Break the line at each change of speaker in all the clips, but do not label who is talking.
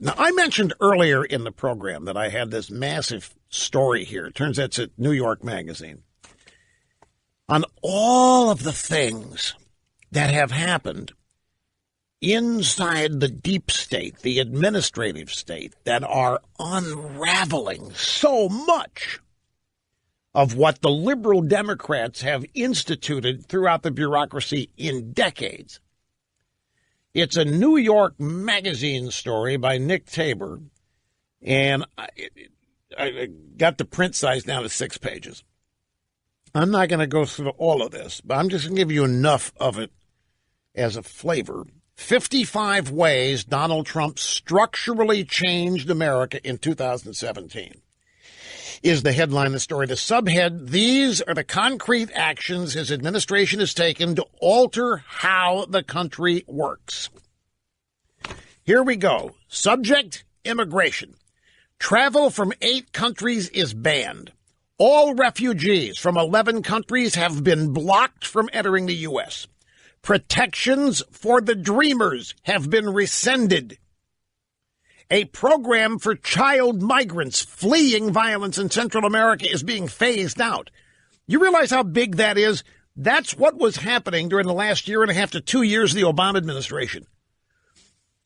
Now, I mentioned earlier in the program that I had this massive story here. It turns out it's at New York Magazine. On all of the things that have happened inside the deep state, the administrative state, that are unraveling so much of what the liberal Democrats have instituted throughout the bureaucracy in decades. It's a New York Magazine story by Nick Tabor, and I got the print size down to 6 pages. I'm not going to go through all of this, but I'm just going to give you enough of it as a flavor. 55 ways Donald Trump structurally changed America in 2017 is the headline of the story. The subhead, these are the concrete actions his administration has taken to alter how the country works. Here we go. Subject, immigration. Travel from 8 countries is banned. All refugees from 11 countries have been blocked from entering the U.S. Protections for the Dreamers have been rescinded. A program for child migrants fleeing violence in Central America is being phased out. You realize how big that is? That's what was happening during the last year and a half to 2 years of the Obama administration.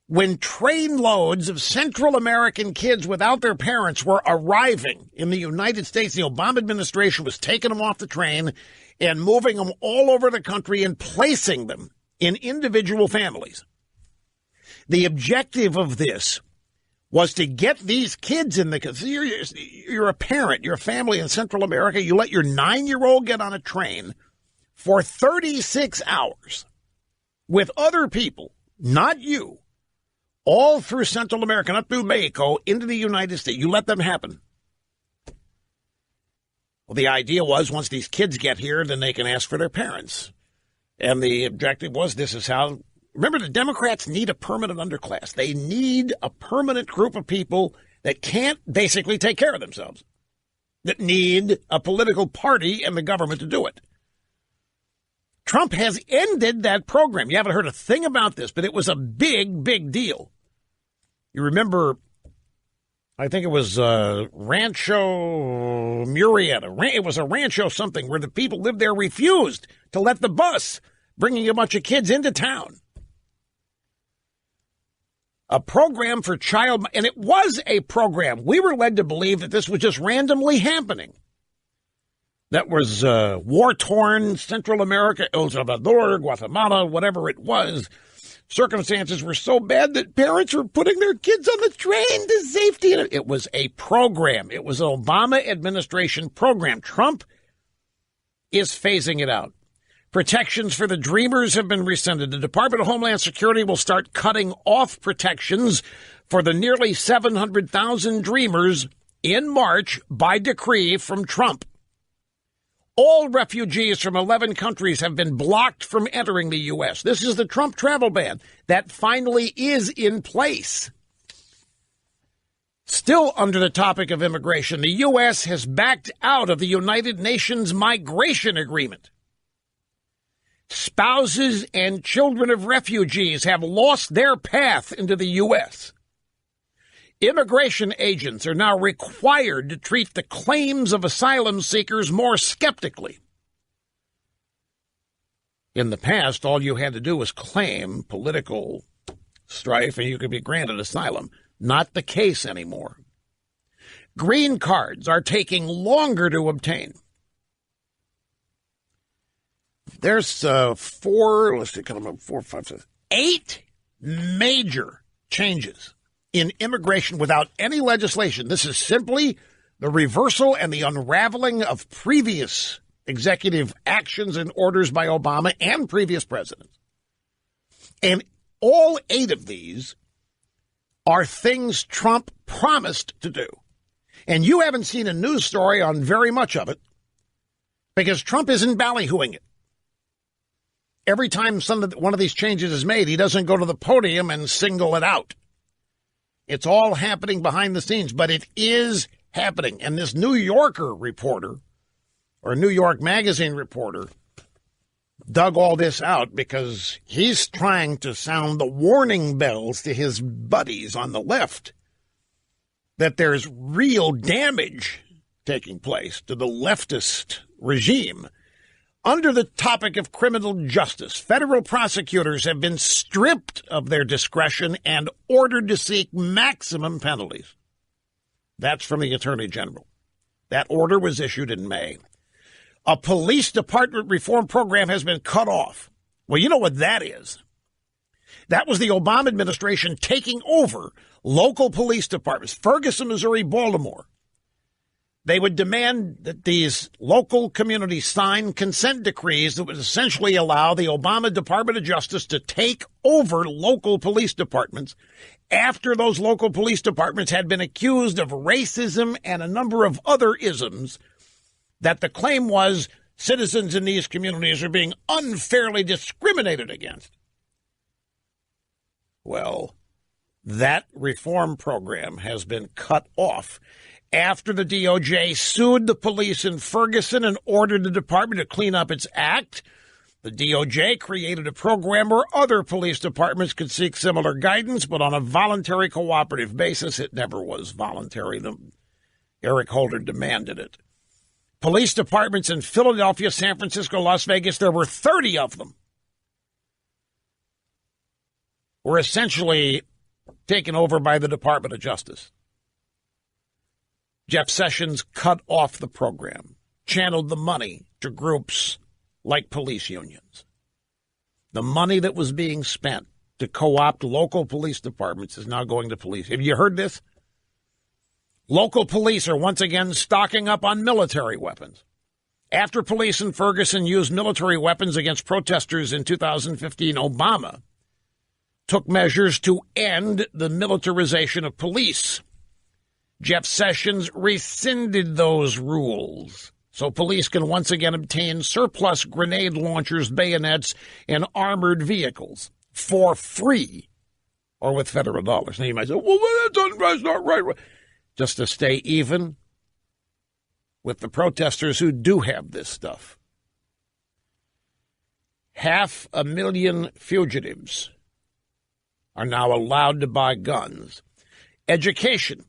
When trainloads of Central American kids without their parents were arriving in the United States, the Obama administration was taking them off the train and moving them all over the country and placing them in individual families. The objective of this was to get these kids in the... You're a parent, you're a family in Central America, you let your 9-year-old get on a train for 36 hours with other people, not you, all through Central America, not through Mexico, into the United States. You let them happen. Well, the idea was once these kids get here, then they can ask for their parents. And the objective was this is how... Remember, the Democrats need a permanent underclass. They need a permanent group of people that can't basically take care of themselves, that need a political party and the government to do it. Trump has ended that program. You haven't heard a thing about this, but it was a big, big deal. You remember, I think it was Rancho Murrieta. It was a rancho something where the people lived there refused to let the bus bringing a bunch of kids into town. A program for child, and it was a program. We were led to believe that this was just randomly happening. That was war-torn Central America, El Salvador, Guatemala, whatever it was. Circumstances were so bad that parents were putting their kids on the train to safety. It was a program. It was an Obama administration program. Trump is phasing it out. Protections for the Dreamers have been rescinded. The Department of Homeland Security will start cutting off protections for the nearly 700,000 Dreamers in March by decree from Trump. All refugees from 11 countries have been blocked from entering the U.S. This is the Trump travel ban that finally is in place. Still under the topic of immigration, the U.S. has backed out of the United Nations Migration Agreement. Spouses and children of refugees have lost their path into the U.S. Immigration agents are now required to treat the claims of asylum seekers more skeptically. In the past, all you had to do was claim political strife and you could be granted asylum. Not the case anymore. Green cards are taking longer to obtain. There's 8 major changes in immigration without any legislation. This is simply the reversal and the unraveling of previous executive actions and orders by Obama and previous presidents. And all 8 of these are things Trump promised to do. And you haven't seen a news story on very much of it because Trump isn't ballyhooing it. Every time one of these changes is made, he doesn't go to the podium and single it out. It's all happening behind the scenes, but it is happening. And this New Yorker reporter, or New York Magazine reporter, dug all this out because he's trying to sound the warning bells to his buddies on the left that there's real damage taking place to the leftist regime. Under the topic of criminal justice, federal prosecutors have been stripped of their discretion and ordered to seek maximum penalties. That's from the Attorney General. That order was issued in May. A police department reform program has been cut off. Well, you know what that is. That was the Obama administration taking over local police departments, Ferguson, Missouri, Baltimore. They would demand that these local communities sign consent decrees that would essentially allow the Obama Department of Justice to take over local police departments after those local police departments had been accused of racism and a number of other isms that the claim was citizens in these communities are being unfairly discriminated against. Well, that reform program has been cut off after the DOJ sued the police in Ferguson and ordered the department to clean up its act. The DOJ created a program where other police departments could seek similar guidance, but on a voluntary cooperative basis. It never was voluntary. Eric Holder demanded it. Police departments in Philadelphia, San Francisco, Las Vegas, there were 30 of them, were essentially taken over by the Department of Justice. Jeff Sessions cut off the program, channeled the money to groups like police unions. The money that was being spent to co-opt local police departments is now going to police. Have you heard this? Local police are once again stocking up on military weapons. After police in Ferguson used military weapons against protesters in 2015, Obama took measures to end the militarization of police. Jeff Sessions rescinded those rules so police can once again obtain surplus grenade launchers, bayonets, and armored vehicles for free or with federal dollars. Now you might say, well, that's not right. Just to stay even with the protesters who do have this stuff. 500,000 fugitives are now allowed to buy guns. Education.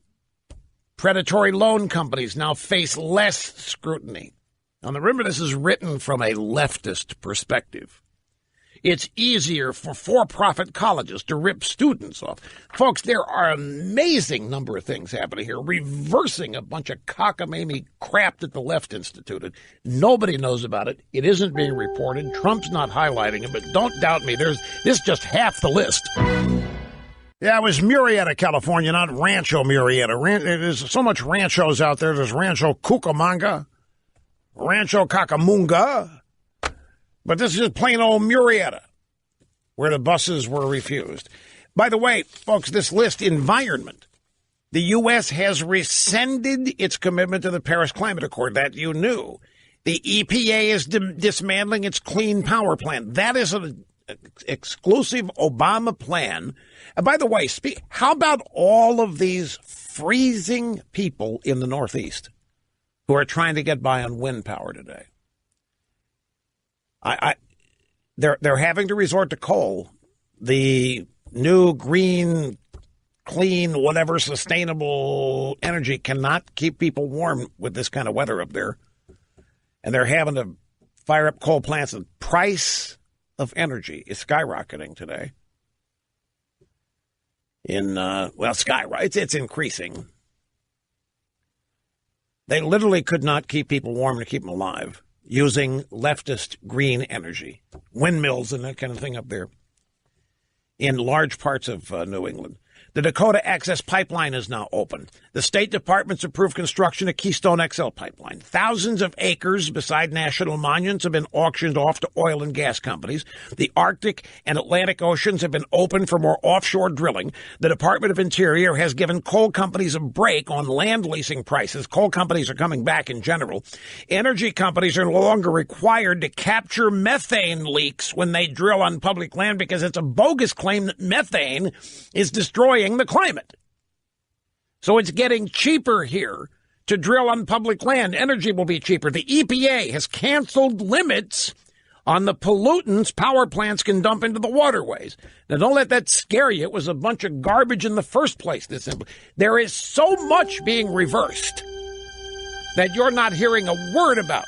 Predatory loan companies now face less scrutiny. Now, remember, this is written from a leftist perspective. It's easier for for-profit colleges to rip students off. Folks, there are an amazing number of things happening here, reversing a bunch of cockamamie crap that the left instituted. Nobody knows about it. It isn't being reported. Trump's not highlighting it, but don't doubt me. This is just half the list. Yeah, it was Murrieta, California, not Rancho Murrieta. There's so much ranchos out there. There's Rancho Cucamonga, Rancho Cacamunga. But this is plain old Murrieta, where the buses were refused. By the way, folks, this list, environment. The U.S. has rescinded its commitment to the Paris Climate Accord. That you knew. The EPA is dismantling its clean power plan. That is an exclusive Obama plan. And by the way, how about all of these freezing people in the Northeast who are trying to get by on wind power today? They're having to resort to coal. The new green, clean, whatever sustainable energy cannot keep people warm with this kind of weather up there. And they're having to fire up coal plants. The price of energy is skyrocketing today. It's increasing. They literally could not keep people warm to keep them alive using leftist green energy, windmills and that kind of thing up there in large parts of New England. The Dakota Access Pipeline is now open. The State Department's approved construction of Keystone XL pipeline. Thousands of acres beside national monuments have been auctioned off to oil and gas companies. The Arctic and Atlantic Oceans have been open for more offshore drilling. The Department of Interior has given coal companies a break on land leasing prices. Coal companies are coming back in general. Energy companies are no longer required to capture methane leaks when they drill on public land because it's a bogus claim that methane is destroying the climate. So it's getting cheaper here to drill on public land. Energy will be cheaper. The EPA has canceled limits on the pollutants power plants can dump into the waterways. Now, don't let that scare you. It was a bunch of garbage in the first place. There is so much being reversed that you're not hearing a word about.